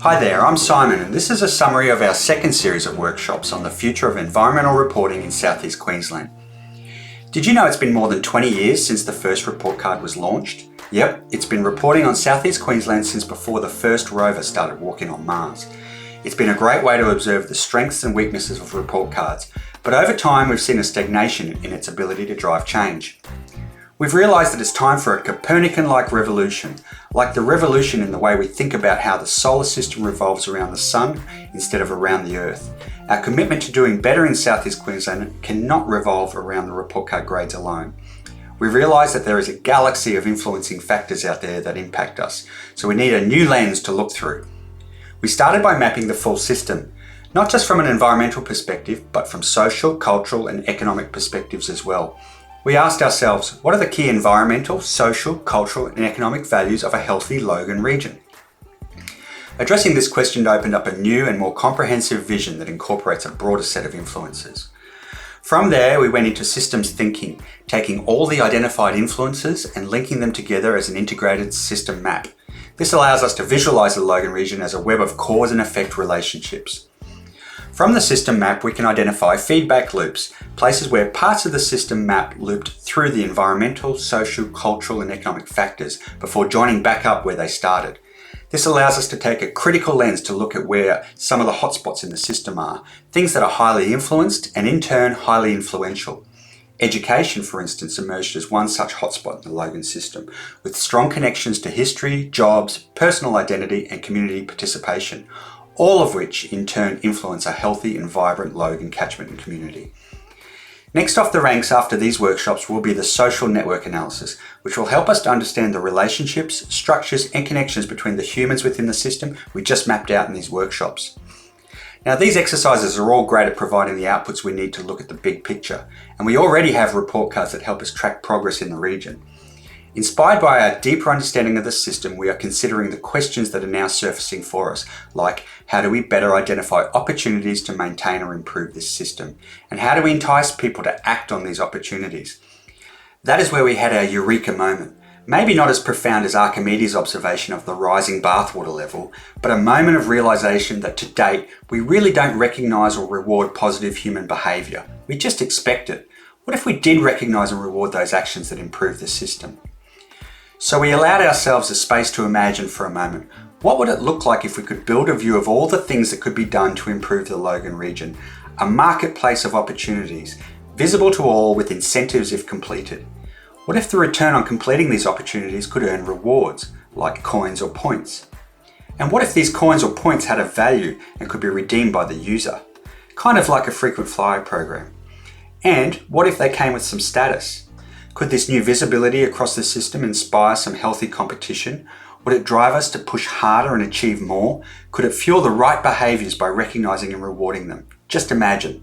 Hi there, I'm Simon and this is a summary of our second series of workshops on the future of environmental reporting in South-East Queensland. Did you know it's been more than 20 years since the first report card was launched? Yep, it's been reporting on South-East Queensland since before the first rover started walking on Mars. It's been a great way to observe the strengths and weaknesses of report cards, but over time we've seen a stagnation in its ability to drive change. We've realised that it's time for a Copernican-like revolution, like the revolution in the way we think about how the solar system revolves around the sun instead of around the Earth. Our commitment to doing better in South-East Queensland cannot revolve around the report card grades alone. We've realised that there is a galaxy of influencing factors out there that impact us, so we need a new lens to look through. We started by mapping the full system, not just from an environmental perspective, but from social, cultural and economic perspectives as well. We asked ourselves, what are the key environmental, social, cultural and economic values of a healthy Logan region? Addressing this question opened up a new and more comprehensive vision that incorporates a broader set of influences. From there, we went into systems thinking, taking all the identified influences and linking them together as an integrated system map. This allows us to visualize the Logan region as a web of cause and effect relationships. From the system map, we can identify feedback loops, places where parts of the system map looped through the environmental, social, cultural and economic factors before joining back up where they started. This allows us to take a critical lens to look at where some of the hotspots in the system are, things that are highly influenced and in turn highly influential. Education, for instance, emerged as one such hotspot in the Logan system, with strong connections to history, jobs, personal identity and community participation, all of which in turn influence a healthy and vibrant Logan catchment and community. Next off the ranks after these workshops will be the social network analysis, which will help us to understand the relationships, structures and connections between the humans within the system we just mapped out in these workshops. Now these exercises are all great at providing the outputs we need to look at the big picture, and we already have report cards that help us track progress in the region. Inspired by our deeper understanding of the system, we are considering the questions that are now surfacing for us, like how do we better identify opportunities to maintain or improve this system? And how do we entice people to act on these opportunities? That is where we had our eureka moment. Maybe not as profound as Archimedes' observation of the rising bathwater level, but a moment of realization that to date, we really don't recognize or reward positive human behavior. We just expect it. What if we did recognize and reward those actions that improve the system? So we allowed ourselves a space to imagine for a moment. What would it look like if we could build a view of all the things that could be done to improve the Logan region? A marketplace of opportunities, visible to all with incentives if completed. What if the return on completing these opportunities could earn rewards, like coins or points? And what if these coins or points had a value and could be redeemed by the user? Kind of like a frequent flyer program. And what if they came with some status? Could this new visibility across the system inspire some healthy competition? Would it drive us to push harder and achieve more? Could it fuel the right behaviours by recognising and rewarding them? Just imagine.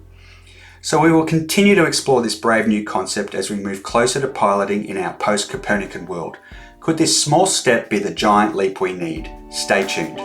So we will continue to explore this brave new concept as we move closer to piloting in our post-Copernican world. Could this small step be the giant leap we need? Stay tuned.